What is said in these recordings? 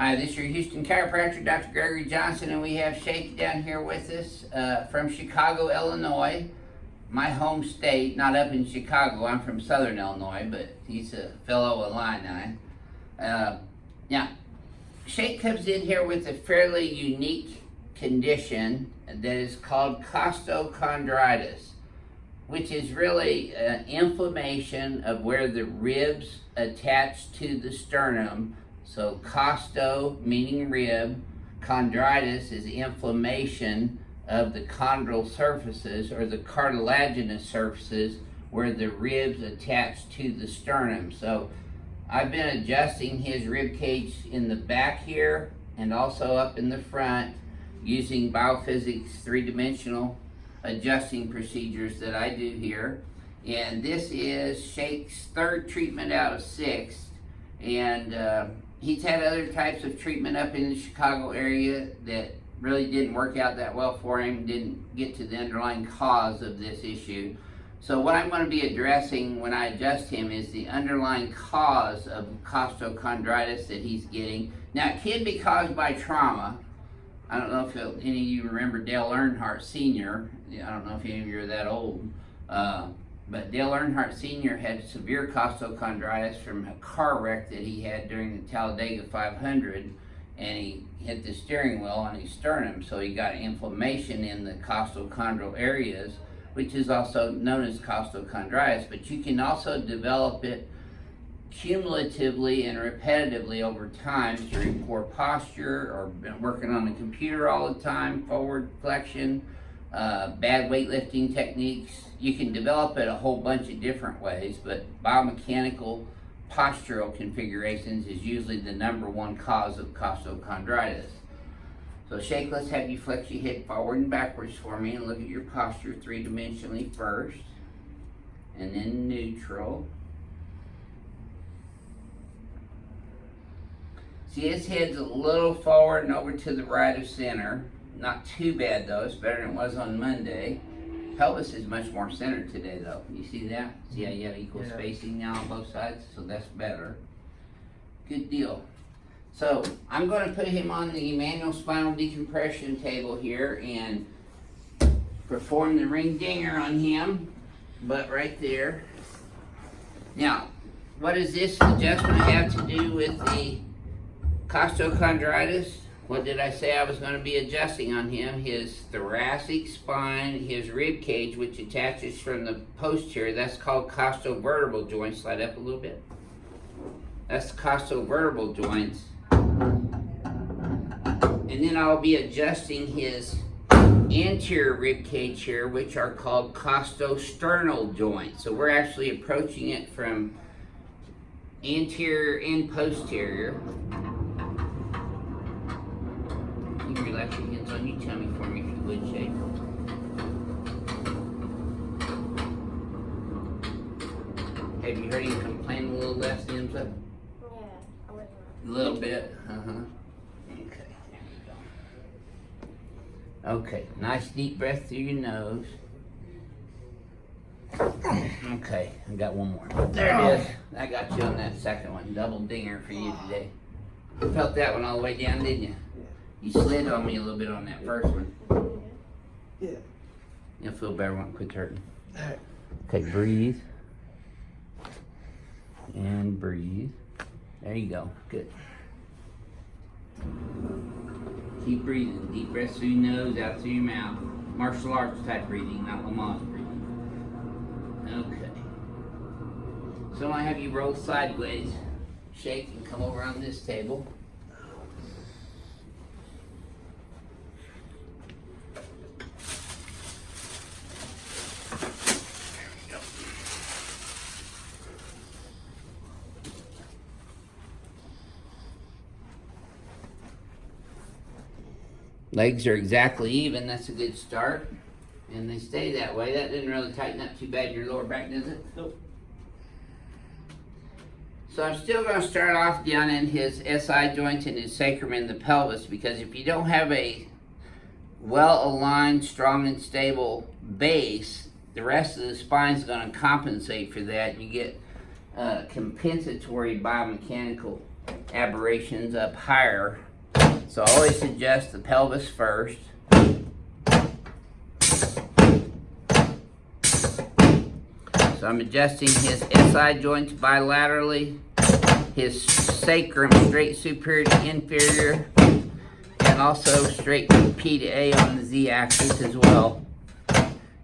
Hi, this is your Houston chiropractor, Dr. Gregory Johnson, and we have Shake down here with us from Chicago, Illinois, my home state, not up in Chicago. I'm from Southern Illinois, but he's a fellow Illini. Now, Shake comes in here with a fairly unique condition that is called costochondritis, which is really inflammation of where the ribs attach to the sternum. So costo meaning rib, chondritis is inflammation of the chondral surfaces or the cartilaginous surfaces where the ribs attach to the sternum. So I've been adjusting his rib cage in the back here and also up in the front using biophysics three-dimensional adjusting procedures that I do here. And this is Shake's third treatment out of 6. And he's had other types of treatment up in the Chicago area that really didn't work out that well for him, didn't get to the underlying cause of this issue. So what I'm going to be addressing when I adjust him is the underlying cause of costochondritis that he's getting. Now, it can be caused by trauma. I don't know if any of you remember Dale Earnhardt Sr. I don't know if any of you are that old. But Dale Earnhardt Sr. had severe costochondritis from a car wreck that he had during the Talladega 500, and he hit the steering wheel on his sternum, so he got inflammation in the costochondral areas, which is also known as costochondritis. But you can also develop it cumulatively and repetitively over time through poor posture or working on the computer all the time, forward flexion, bad weightlifting techniques. You can develop it a whole bunch of different ways, but biomechanical postural configurations is usually the #1 cause of costochondritis. So Shake, let's have you flex your hip forward and backwards for me and look at your posture three-dimensionally first, and then neutral. See, his head's a little forward and over to the right of center. Not too bad though, it's better than it was on Monday. Pelvis is much more centered today though. You see that? See how you have equal spacing now on both sides? So that's better. Good deal. So I'm going to put him on the manual spinal decompression table here and perform the ring dinger on him. Butt right there. Now, what does this adjustment have to do with the costochondritis? What did I say I was going to be adjusting on him? His thoracic spine, his rib cage, which attaches from the posterior. That's called costovertebral joints. Slide up a little bit. That's the costovertebral joints. And then I'll be adjusting his anterior rib cage here, which are called costosternal joints. So we're actually approaching it from anterior and posterior. You can relax your hands on your tummy for me if you would, Shake. Have you heard him complain a little less, Imsa? Yeah, A little bit, Okay, there we go. Okay, nice deep breath through your nose. Okay, I got one more. There it is. I got you on that second one. Double dinger for you today. You felt that one all the way down, didn't you? You slid on me a little bit on that first one. Yeah. You'll feel better when it quits hurting. Okay, breathe. And breathe. There you go. Good. Keep breathing. Deep breath through your nose, out through your mouth. Martial arts type breathing, not Lamaze breathing. Okay. So I have you roll sideways. Shake and come over on this table. Legs are exactly even, that's a good start. And they stay that way. That didn't really tighten up too bad in your lower back, does it? Nope. So I'm still going to start off down in his SI joint and his sacrum in the pelvis, because if you don't have a well-aligned, strong and stable base, the rest of the spine is going to compensate for that. You get compensatory biomechanical aberrations up higher. So always adjust the pelvis first. So I'm adjusting his SI joints bilaterally, his sacrum straight superior to inferior, and also straight P to A on the Z axis as well.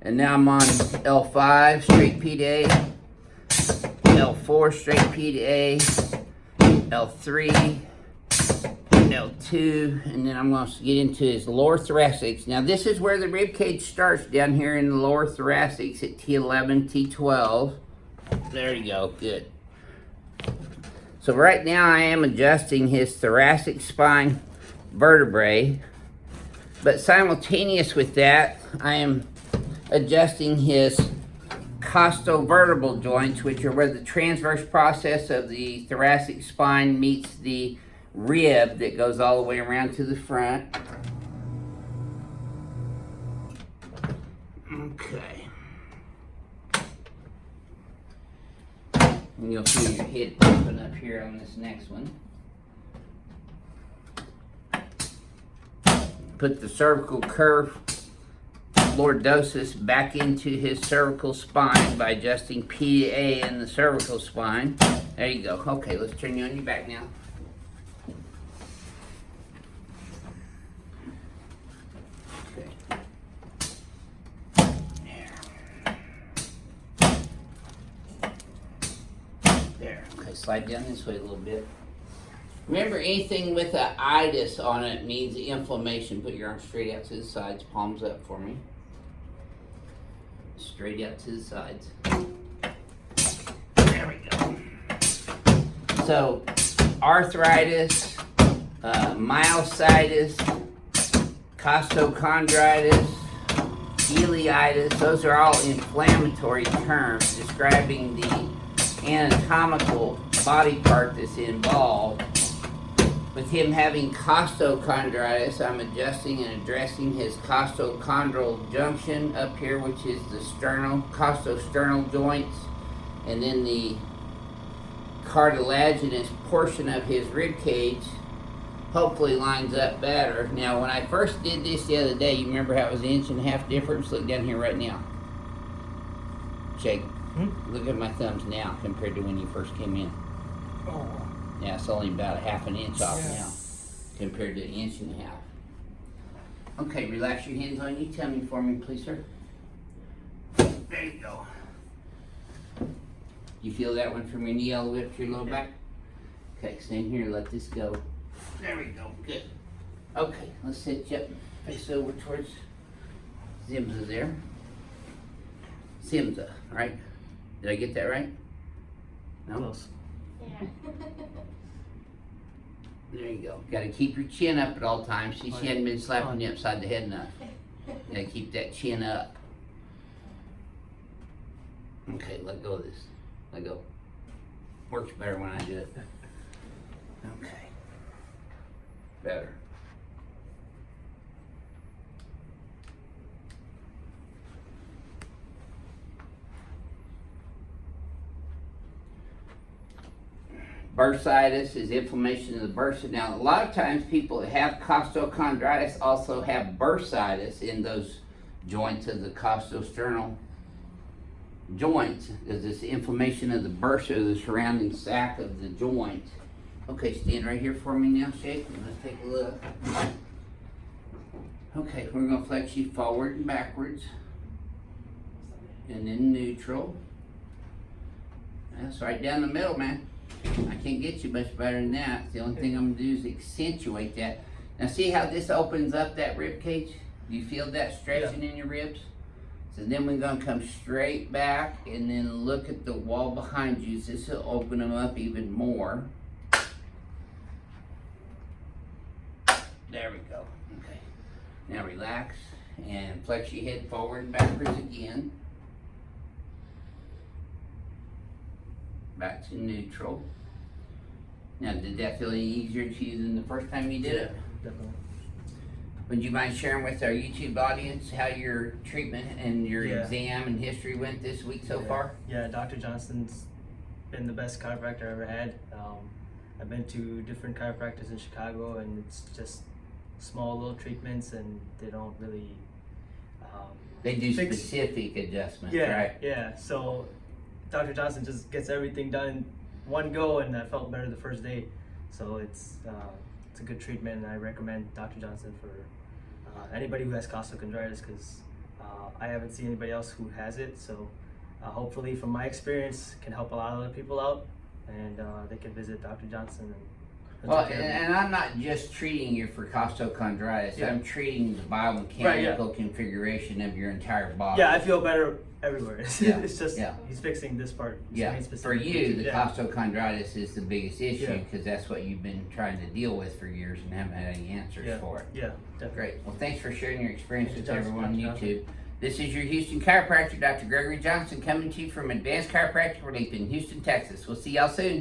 And now I'm on L5, straight P to A, L4, straight P to A, L3, L2, and then I'm going to get into his lower thoracics. Now this is where the rib cage starts, down here in the lower thoracics at T11, T12. There you go, good. So right now I am adjusting his thoracic spine vertebrae, but simultaneous with that I am adjusting his costovertebral joints, which are where the transverse process of the thoracic spine meets the rib that goes all the way around to the front. Okay. And you'll feel your head popping up here on this next one. Put the cervical curve lordosis back into his cervical spine by adjusting P to A in the cervical spine. There you go. Okay, let's turn you on your back now. There. Okay, slide down this way a little bit. Remember, anything with an itis on it means inflammation. Put your arms straight out to the sides, palms up for me. Straight out to the sides. There we go. So, arthritis, myositis, costochondritis, ileitis, those are all inflammatory terms describing the anatomical body part that's involved. With him having costochondritis, I'm adjusting and addressing his costochondral junction up here, which is the costosternal joints, and then the cartilaginous portion of his rib cage hopefully lines up better. Now, when I first did this the other day, you remember how it was an 1.5 inch difference? Look down here right now. Shake. Look at my thumbs now compared to when you first came in. Oh. Yeah, it's only about 1/2 inch off now compared to 1.5 inches. Okay, relax your hands on your tummy for me, please, sir. There you go. You feel that one from your knee all the way up to your lower back? Okay, stand here, let this go. There we go, good. Okay, let's sit you up, face over towards Zimza there. Zimza, right? Did I get that right? No? Close. Yeah. There you go. Got to keep your chin up at all times. See, she hadn't been slapping you upside the head enough. Got to keep that chin up. Okay, let go of this. Let go. Works better when I do it. Okay. Better. Bursitis is inflammation of the bursa. Now, a lot of times people that have costochondritis also have bursitis in those joints of the costosternal joints, because it's inflammation of the bursa, the surrounding sac of the joint. Okay, stand right here for me now, Shake. Let's take a look. Okay, we're going to flex you forward and backwards, and then neutral. That's right down the middle, man. I can't get you much better than that. The only thing I'm going to do is accentuate that. Now see how this opens up that rib cage? Do you feel that stretching in your ribs? So then we're going to come straight back and then look at the wall behind you. So this will open them up even more. There we go. Okay. Now relax and flex your head forward and backwards again. Back to neutral. Now, did that feel any easier to you than the first time you did it? Definitely. Would you mind sharing with our YouTube audience how your treatment and your exam and history went this week so far? Yeah, Dr. Johnson's been the best chiropractor I ever had. I've been to different chiropractors in Chicago, and it's just small little treatments, and they don't really They do fix- specific adjustments, yeah, right? Yeah. So Dr. Johnson just gets everything done in one go, and I felt better the first day. So it's a good treatment, and I recommend Dr. Johnson for anybody who has costochondritis, because I haven't seen anybody else who has it. So hopefully, from my experience, can help a lot of other people out, and they can visit Dr. Johnson. And Well, take care of and I'm not just treating you for costochondritis. Yeah. I'm treating the biomechanical Right, yeah. configuration of your entire body. yeah, I feel better everywhere. Yeah, It's just yeah. he's fixing this part. Yeah, main for specific you, the yeah. costochondritis is the biggest issue Yeah. because that's what you've been trying to deal with for years and haven't had any answers Yeah, for it. yeah, definitely. Great. Well, thanks for sharing your experience Thank with you, Johnson. everyone on Johnson. YouTube. This is your Houston chiropractor, Dr. Gregory Johnson, coming to you from Advanced Chiropractic Relief in Houston, Texas. We'll see y'all soon.